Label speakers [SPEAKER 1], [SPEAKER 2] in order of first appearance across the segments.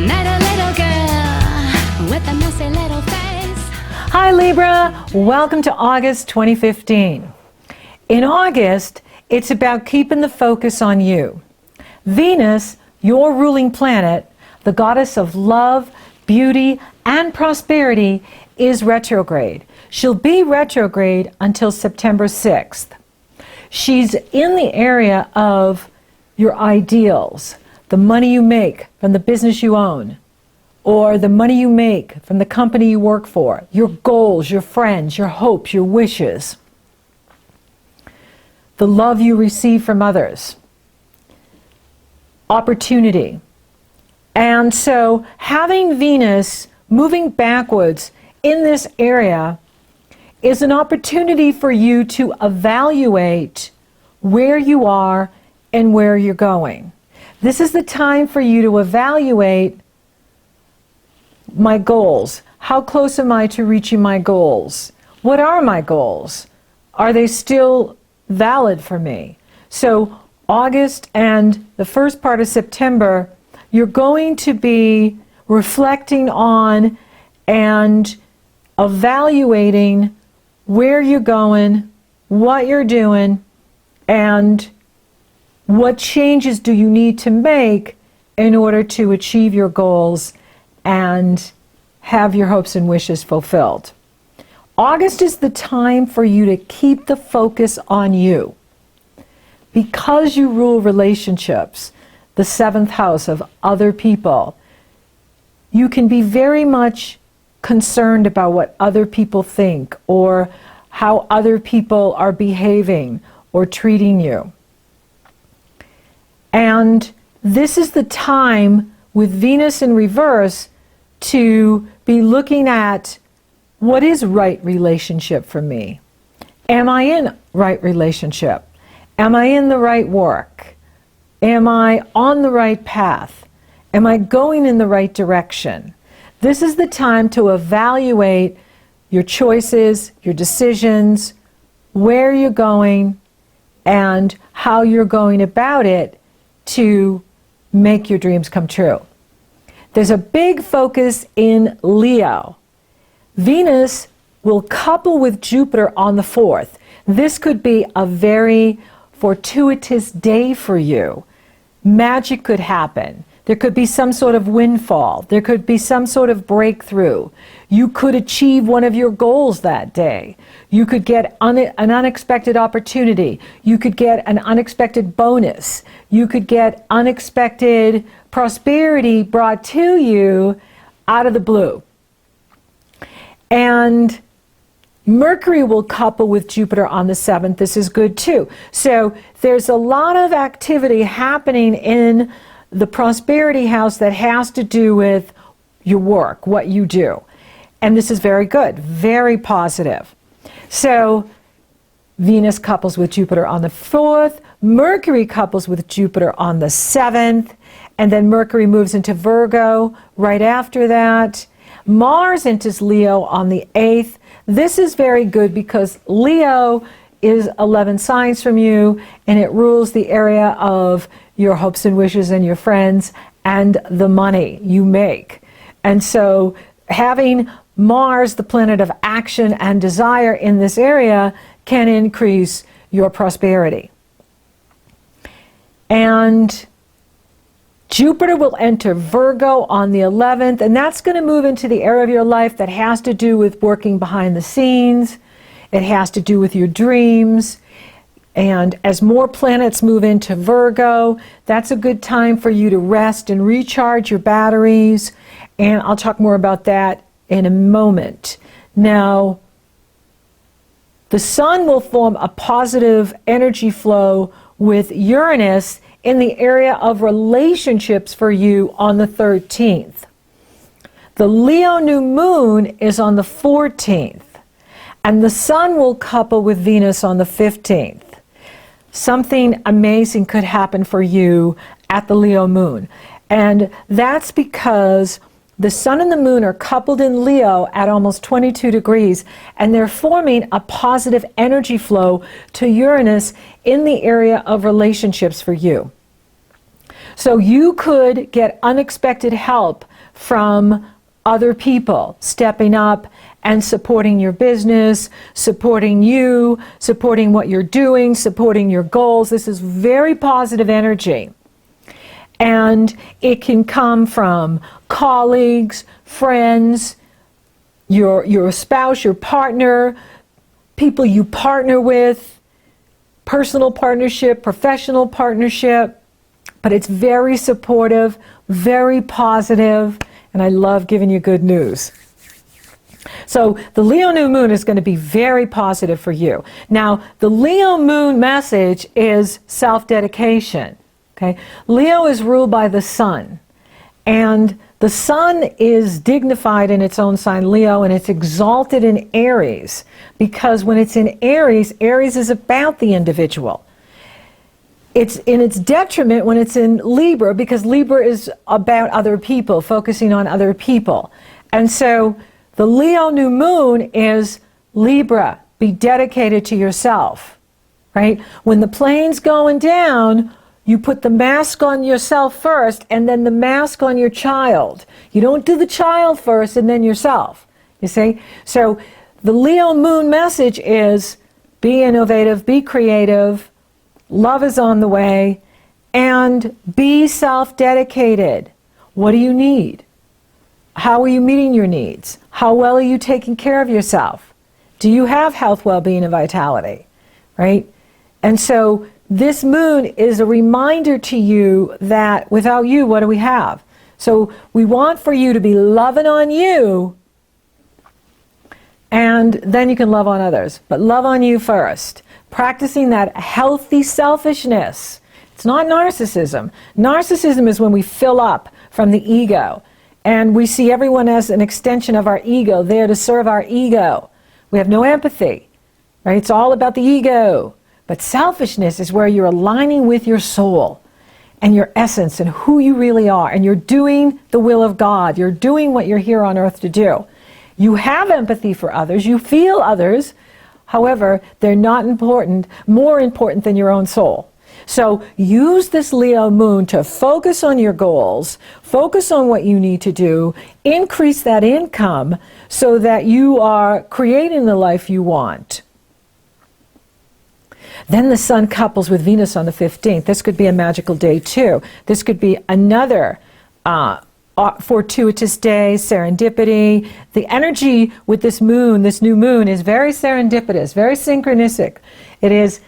[SPEAKER 1] met a little girl with a messy little face.
[SPEAKER 2] Hi Libra, welcome to August 2015. In August, it's about keeping the focus on you. Venus, your ruling planet, the goddess of love, beauty, and prosperity, is retrograde. She'll be retrograde until September 6th. She's in the area of your ideals, the money you make from the business you own, or the money you make from the company you work for, your goals, your friends, your hopes, your wishes, the love you receive from others, opportunity. And so having Venus moving backwards in this area is an opportunity for you to evaluate where you are and where you're going. This is the time for you to evaluate my goals. How close am I to reaching my goals? What are my goals? Are they still valid for me? So August and the first part of September, you're going to be reflecting on and evaluating where you're going, what you're doing, and what changes do you need to make in order to achieve your goals and have your hopes and wishes fulfilled. August is the time for you to keep the focus on you. Because you rule relationships, the seventh house of other people, you can be very much concerned about what other people think or how other people are behaving or treating you. And this is the time with Venus in reverse to be looking at what is right relationship for me. Am I in right relationship? Am I in the right work? Am I on the right path? Am I going in the right direction? This is the time to evaluate your choices, your decisions, where you're going, and how you're going about it to make your dreams come true. There's a big focus in Leo. Venus will couple with Jupiter on the 4th. This could be a very fortuitous day for you. Magic could happen. There could be some sort of windfall. There could be some sort of breakthrough. You could achieve one of your goals that day. You could get an unexpected opportunity. You could get an unexpected bonus. You could get unexpected prosperity brought to you out of the blue. And Mercury will couple with Jupiter on the 7th. This is good too. So there's a lot of activity happening in the prosperity house that has to do with your work, what you do. And this is very good, very positive. So Venus couples with Jupiter on the 4th, Mercury couples with Jupiter on the 7th, and then Mercury moves into Virgo right after that. Mars enters Leo on the 8th. This is very good because Leo is 11 signs from you, and it rules the area of your hopes and wishes and your friends and the money you make. And so having Mars, the planet of action and desire in this area, can increase your prosperity. And Jupiter will enter Virgo on the 11th, and that's going to move into the area of your life that has to do with working behind the scenes. It has to do with your dreams. And as more planets move into Virgo, that's a good time for you to rest and recharge your batteries. And I'll talk more about that in a moment. Now, the Sun will form a positive energy flow with Uranus in the area of relationships for you on the 13th. The Leo new moon is on the 14th, and the Sun will couple with Venus on the 15th. Something amazing could happen for you at the Leo moon, and that's because the Sun and the Moon are coupled in Leo at almost 22 degrees, and they're forming a positive energy flow to Uranus in the area of relationships for you. So you could get unexpected help from other people stepping up and supporting your business, supporting you, supporting what you're doing, supporting your goals. This is very positive energy. And it can come from colleagues, friends, your spouse, your partner, people you partner with, personal partnership, professional partnership. But it's very supportive, very positive, and I love giving you good news. So the Leo new moon is going to be very positive for you. Now, the Leo moon message is self-dedication. Okay? Leo is ruled by the sun, and the sun is dignified in its own sign, Leo, and it's exalted in Aries, because when it's in Aries, Aries is about the individual. It's in its detriment when it's in Libra, because Libra is about other people, focusing on other people. And so the Leo new moon is Libra, be dedicated to yourself, right? When the plane's going down, you put the mask on yourself first and then the mask on your child. You don't do the child first and then yourself, you see? So the Leo moon message is be innovative, be creative, love is on the way, and be self-dedicated. What do you need? How are you meeting your needs? How well are you taking care of yourself? Do you have health, well-being, and vitality, right? And so this moon is a reminder to you that without you, what do we have? So we want for you to be loving on you, and then you can love on others. But love on you first. Practicing that healthy selfishness. It's not narcissism. Narcissism is when we fill up from the ego, and we see everyone as an extension of our ego, there to serve our ego. We have no empathy, right? It's all about the ego. But selfishness is where you're aligning with your soul and your essence and who you really are, and you're doing the will of God. You're doing what you're here on earth to do. You have empathy for others. You feel others. However, they're not important, more important than your own soul. So use this Leo moon to focus on your goals, focus on what you need to do, increase that income so that you are creating the life you want. Then the sun couples with Venus on the 15th. This could be a magical day too. This could be another fortuitous day, serendipity. The energy with this moon, this new moon, is very serendipitous, very synchronistic. It is,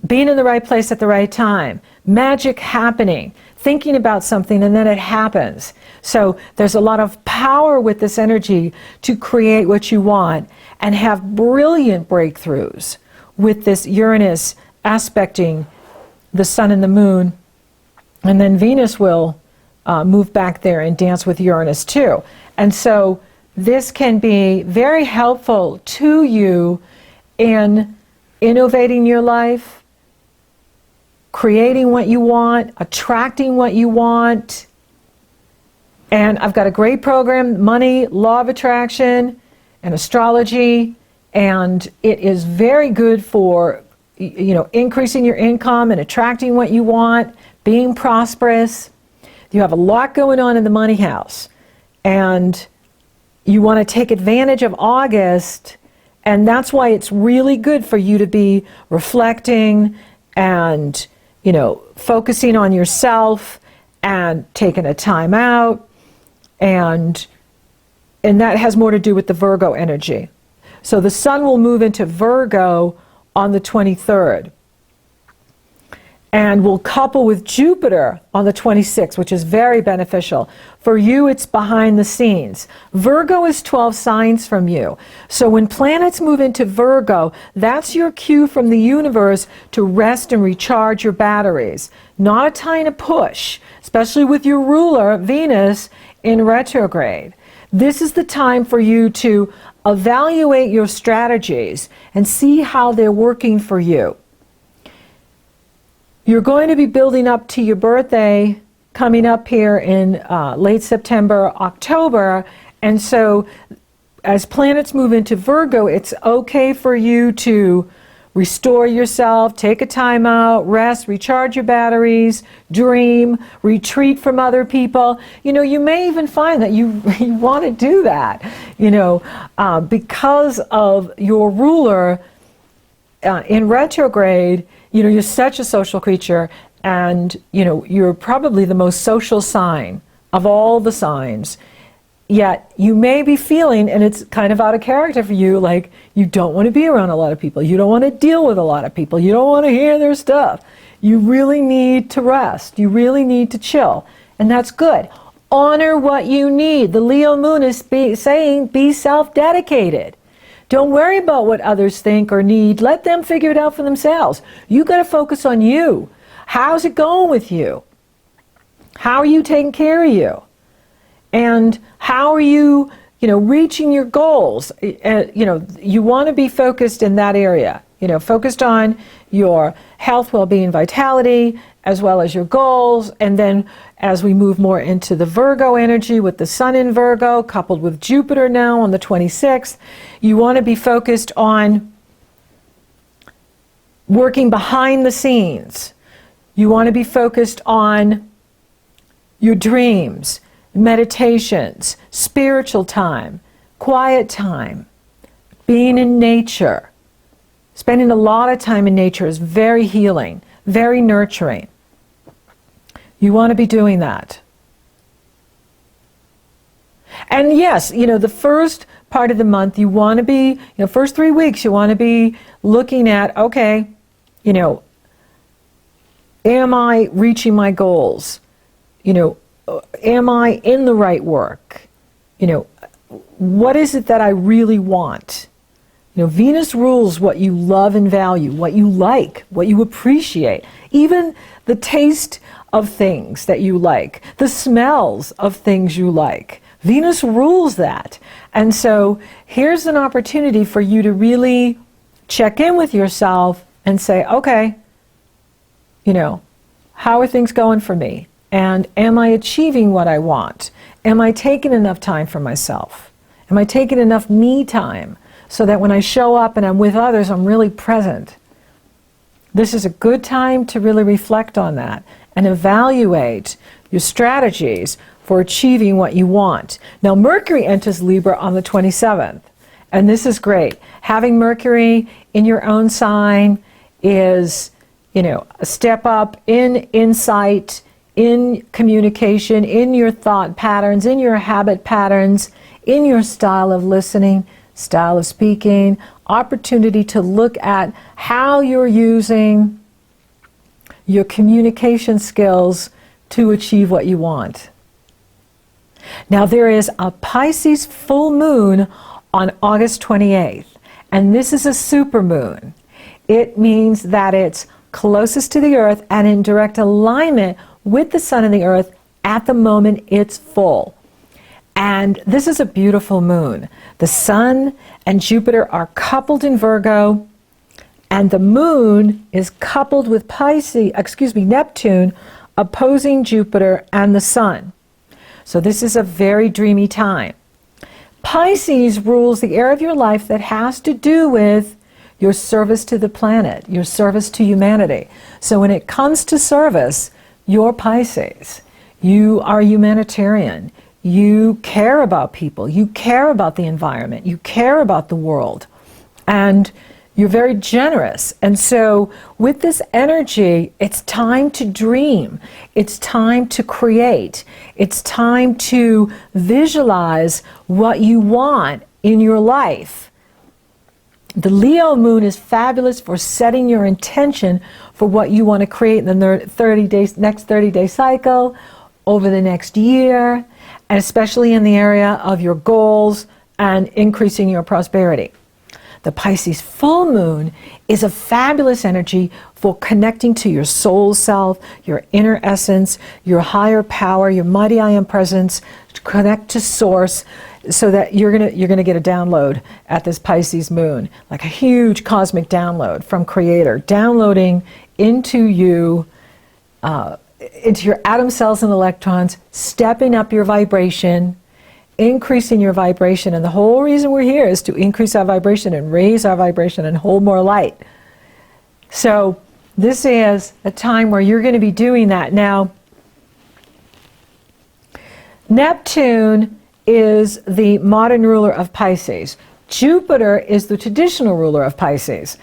[SPEAKER 2] being in the right place at the right time, magic happening, thinking about something and then it happens. So there's a lot of power with this energy to create what you want and have brilliant breakthroughs with this Uranus aspecting the sun and the moon. And then Venus will move back there and dance with Uranus too. And so this can be very helpful to you in innovating your life, creating what you want, attracting what you want. And I've got a great program, Money, Law of Attraction, and Astrology. And it is very good for, increasing your income and attracting what you want, being prosperous. You have a lot going on in the money house. And you want to take advantage of August. And that's why it's really good for you to be reflecting and, focusing on yourself and taking a time out. And that has more to do with the Virgo energy. So the sun will move into Virgo on the 23rd and will couple with Jupiter on the 26th, which is very beneficial. For you, it's behind the scenes. Virgo is 12 signs from you. So when planets move into Virgo, that's your cue from the universe to rest and recharge your batteries. Not a time to push, especially with your ruler, Venus, in retrograde. This is the time for you to evaluate your strategies and see how they're working for you. You're going to be building up to your birthday coming up here in late September, October, and so as planets move into Virgo, it's okay for you to restore yourself, take a time out, rest, recharge your batteries, dream, retreat from other people. You know, you may even find that you want to do that, because of your ruler in retrograde. You know, you're such a social creature, and, you're probably the most social sign of all the signs. Yet you may be feeling, and it's kind of out of character for you, like you don't want to be around a lot of people. You don't want to deal with a lot of people. You don't want to hear their stuff. You really need to rest. You really need to chill. And that's good. Honor what you need. The Leo moon is saying be self-dedicated. Don't worry about what others think or need. Let them figure it out for themselves. You got to focus on you. How's it going with you? How are you taking care of you? And how are you, reaching your goals? You want to be focused in that area. Focused on your health, well-being, vitality, as well as your goals. And then as we move more into the Virgo energy with the Sun in Virgo, coupled with Jupiter now on the 26th, you want to be focused on working behind the scenes. You want to be focused on your dreams, meditations, spiritual time, quiet time, being in nature. Spending a lot of time in nature is very healing, very nurturing. You want to be doing that. And yes, the first part of the month you want to be, first 3 weeks you want to be looking at, okay, am I reaching my goals? Am I in the right work? What is it that I really want? Venus rules what you love and value, what you like, what you appreciate, even the taste of things that you like, the smells of things you like. Venus rules that. And so here's an opportunity for you to really check in with yourself and say, okay, how are things going for me? And am I achieving what I want? Am I taking enough time for myself? Am I taking enough me time so that when I show up and I'm with others, I'm really present? This is a good time to really reflect on that and evaluate your strategies for achieving what you want. Now, Mercury enters Libra on the 27th, and this is great. Having Mercury in your own sign is, a step up in insight, in communication, in your thought patterns, in your habit patterns, in your style of listening, style of speaking, opportunity to look at how you're using your communication skills to achieve what you want. Now, there is a Pisces full moon on August 28th, and this is a supermoon. It means that it's closest to the Earth and in direct alignment with the Sun and the Earth at the moment it's full. And this is a beautiful moon. The Sun and Jupiter are coupled in Virgo, and the moon is coupled with Neptune, opposing Jupiter and the Sun. So this is a very dreamy time. Pisces rules the area of your life that has to do with your service to the planet, your service to humanity. So when it comes to service, you're Pisces. You are humanitarian. You care about people. You care about the environment. You care about the world. And you're very generous. And so with this energy, it's time to dream. It's time to create. It's time to visualize what you want in your life. The Leo moon is fabulous for setting your intention for what you want to create in the next 30-day cycle, over the next year, and especially in the area of your goals and increasing your prosperity. The Pisces full moon is a fabulous energy for connecting to your soul self, your inner essence, your higher power, your mighty I am presence, to connect to source, so that you're gonna get a download at this Pisces moon, like a huge cosmic download from Creator, downloading into you, into your atom cells and electrons, stepping up your vibration, increasing your vibration. And the whole reason we're here is to increase our vibration and raise our vibration and hold more light. So this is a time where you're going to be doing that. Now, Neptune is the modern ruler of Pisces. Jupiter is the traditional ruler of Pisces.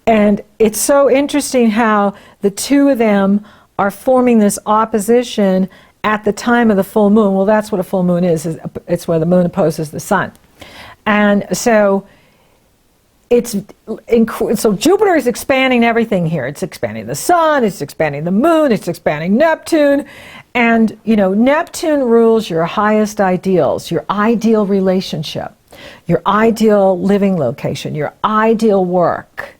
[SPEAKER 2] And it's so interesting how the two of them are forming this opposition at the time of the full moon. Well, that's what a full moon is. It's where the moon opposes the sun. And so so Jupiter is expanding everything here. It's expanding the sun, it's expanding the moon, it's expanding Neptune. And, you know, Neptune rules your highest ideals, your ideal relationship, your ideal living location, your ideal work.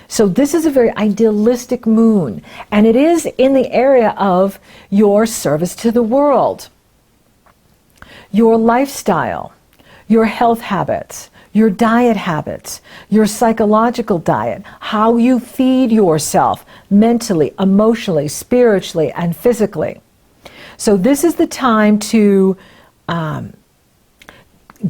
[SPEAKER 2] So this is a very idealistic moon, and it is in the area of your service to the world, your lifestyle, your health habits, your diet habits, your psychological diet, how you feed yourself mentally, emotionally, spiritually, and physically. So this is the time to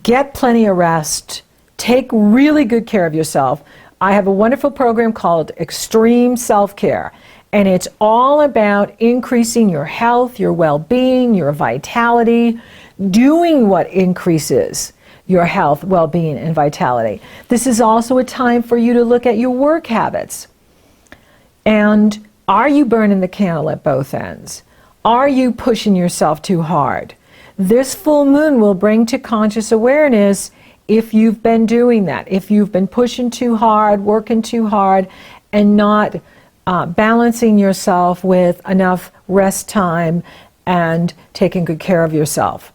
[SPEAKER 2] get plenty of rest, take really good care of yourself. I have a wonderful program called Extreme Self-Care, and it's all about increasing your health, your well-being, your vitality, doing what increases your health, well-being, and vitality. This is also a time for you to look at your work habits. And are you burning the candle at both ends? Are you pushing yourself too hard? This full moon will bring to conscious awareness if you've been doing that, if you've been pushing too hard, working too hard, and not balancing yourself with enough rest time and taking good care of yourself.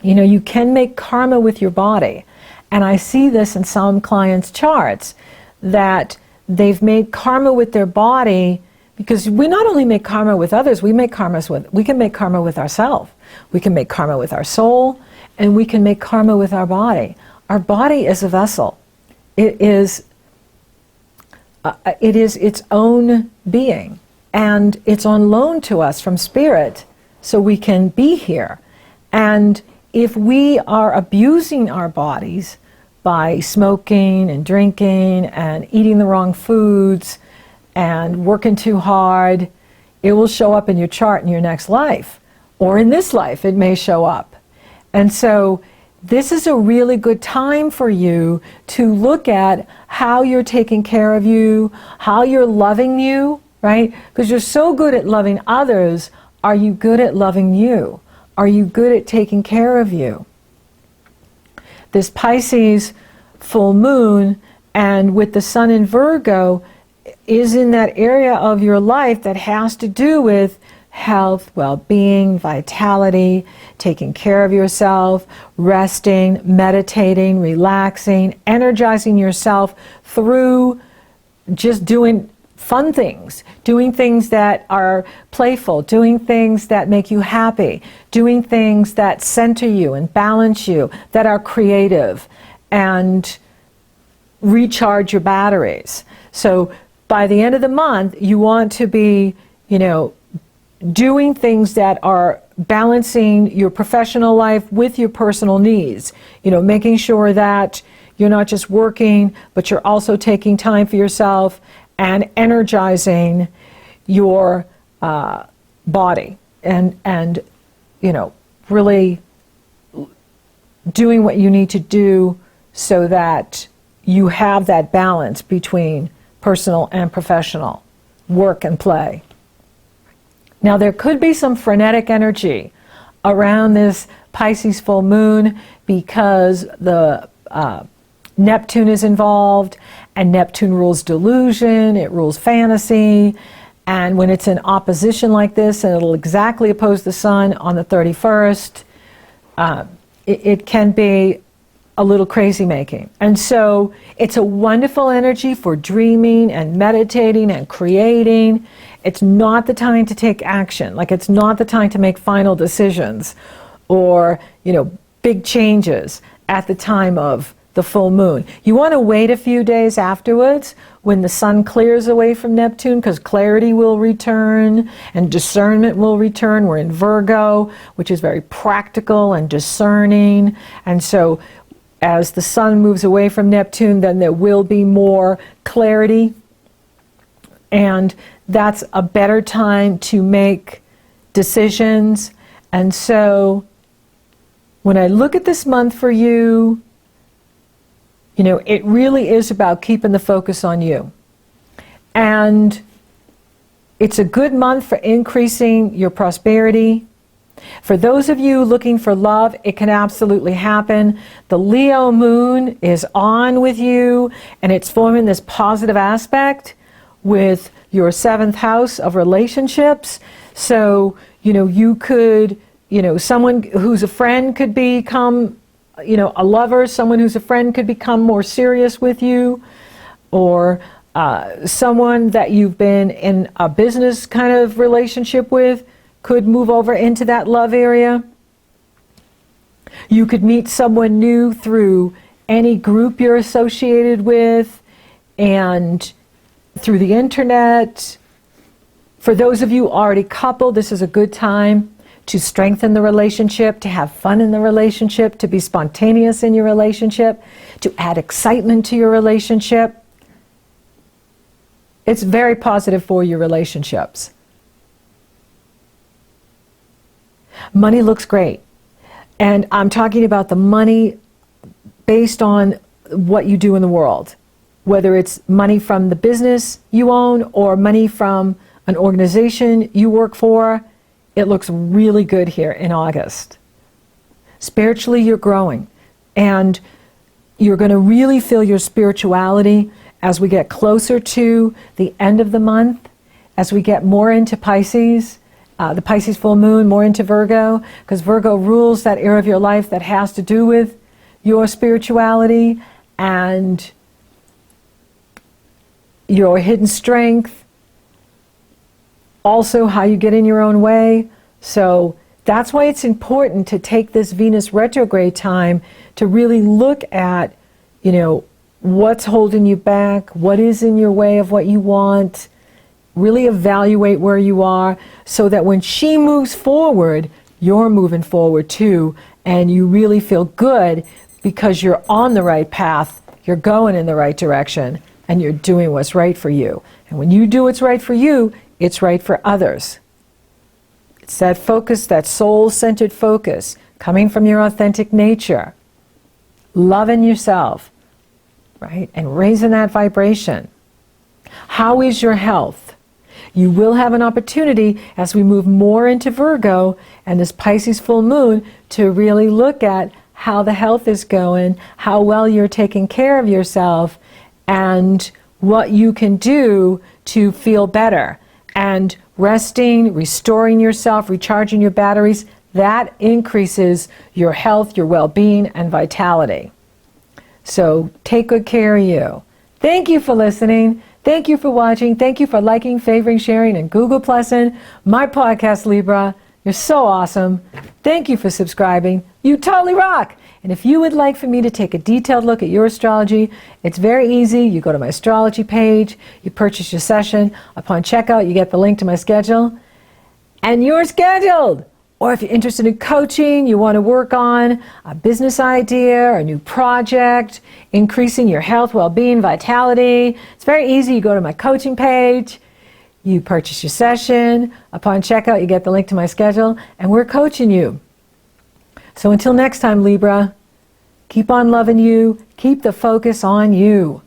[SPEAKER 2] You know, you can make karma with your body. And I see this in some clients' charts, that they've made karma with their body, because we not only make karma with others, we can make karma with ourselves. We can make karma with our soul, and we can make karma with our body. Our body is a vessel. It is its own being, and it's on loan to us from spirit so we can be here. And if we are abusing our bodies by smoking and drinking and eating the wrong foods and working too hard, it will show up in your chart in your next life. Or in this life, it may show up. And so this is a really good time for you to look at how you're taking care of you, how you're loving you, right? Because you're so good at loving others. Are you good at loving you? Are you good at taking care of you? This Pisces full moon, and with the sun in Virgo, is in that area of your life that has to do with health, well-being, vitality, taking care of yourself, resting, meditating, relaxing, energizing yourself through just doing fun things, doing things that are playful, doing things that make you happy, doing things that center you and balance you, that are creative and recharge your batteries. So by the end of the month, you want to be, you know, doing things that are balancing your professional life with your personal needs. You know, making sure that you're not just working, but you're also taking time for yourself and energizing your body, and you know, really doing what you need to do so that you have that balance between personal and professional, work and play. Now, there could be some frenetic energy around this Pisces full moon because the Neptune is involved, and Neptune rules delusion, it rules fantasy, and when it's in opposition like this, and it'll exactly oppose the sun on the 31st, it can be a little crazy making. And so it's a wonderful energy for dreaming and meditating and creating. It's not the time to take action. Like, it's not the time to make final decisions or, you know, big changes at the time of the full moon. You want to wait a few days afterwards when the sun clears away from Neptune, because clarity will return and discernment will return. We're in Virgo, which is very practical and discerning. And so as the sun moves away from Neptune, then there will be more clarity And that's a better time to make decisions. And so when I look at this month for you, it really is about keeping the focus on you. And it's a good month for increasing your prosperity. For those of you looking for love, it can absolutely happen. The Leo moon is on with you, and it's forming this positive aspect with your 7th house of relationships. So, you could, someone who's a friend could become, a lover. Someone who's a friend could become more serious with you, or someone that you've been in a business kind of relationship with could move over into that love area. You could meet someone new through any group you're associated with and through the internet. For those of you already coupled, this is a good time to strengthen the relationship, to have fun in the relationship, to be spontaneous in your relationship, to add excitement to your relationship. It's very positive for your relationships. Money looks great. And I'm talking about the money based on what you do in the world. Whether it's money from the business you own or money from an organization you work for, it looks really good here in August. Spiritually, you're growing. And you're going to really feel your spirituality as we get closer to the end of the month, as we get more into Pisces, the Pisces full moon, more into Virgo, because Virgo rules that area of your life that has to do with your spirituality and your hidden strength, also how you get in your own way. So that's why it's important to take this Venus retrograde time to really look at, what's holding you back, what is in your way of what you want, really evaluate where you are so that when she moves forward, you're moving forward too, and you really feel good because you're on the right path, you're going in the right direction, and you're doing what's right for you. And when you do what's right for you, it's right for others. It's that focus, that soul-centered focus, coming from your authentic nature, loving yourself, right? And raising that vibration. How is your health? You will have an opportunity as we move more into Virgo and this Pisces full moon to really look at how the health is going, how well you're taking care of yourself, and what you can do to feel better. And resting, restoring yourself, recharging your batteries, that increases your health, your well-being, and vitality. So take good care of you. Thank you for listening. Thank you for watching. Thank you for liking, favoring, sharing, and Google Plussing my podcast, Libra. You're so awesome. Thank you for subscribing. You totally rock. And if you would like for me to take a detailed look at your astrology, it's very easy. You go to my astrology page, you purchase your session. Upon checkout, you get the link to my schedule, and you're scheduled. Or if you're interested in coaching, you want to work on a business idea or a new project, increasing your health, well-being, vitality, it's very easy. You go to my coaching page, you purchase your session. Upon checkout, you get the link to my schedule, and we're coaching you. So until next time, Libra, keep on loving you, keep the focus on you.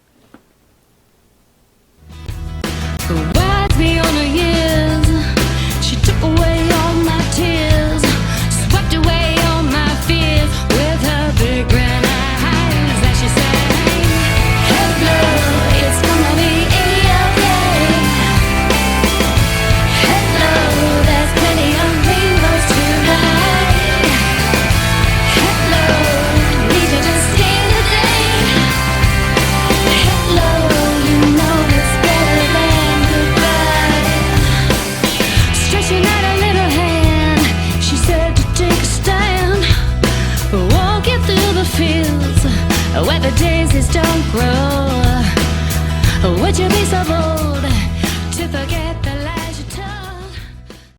[SPEAKER 1] Rides me on her years. She took away all my tears, swept away all my fears with her big grand eyes as she sang, "Hello, it's gonna be okay. Hello, there's plenty of rainbows tonight. Hello, need you to see the day. Hello, you know it's better than goodbye." Stretching out her little hand, she said to take a stand, walking through the fields where the daisies don't grow. Would you be so bold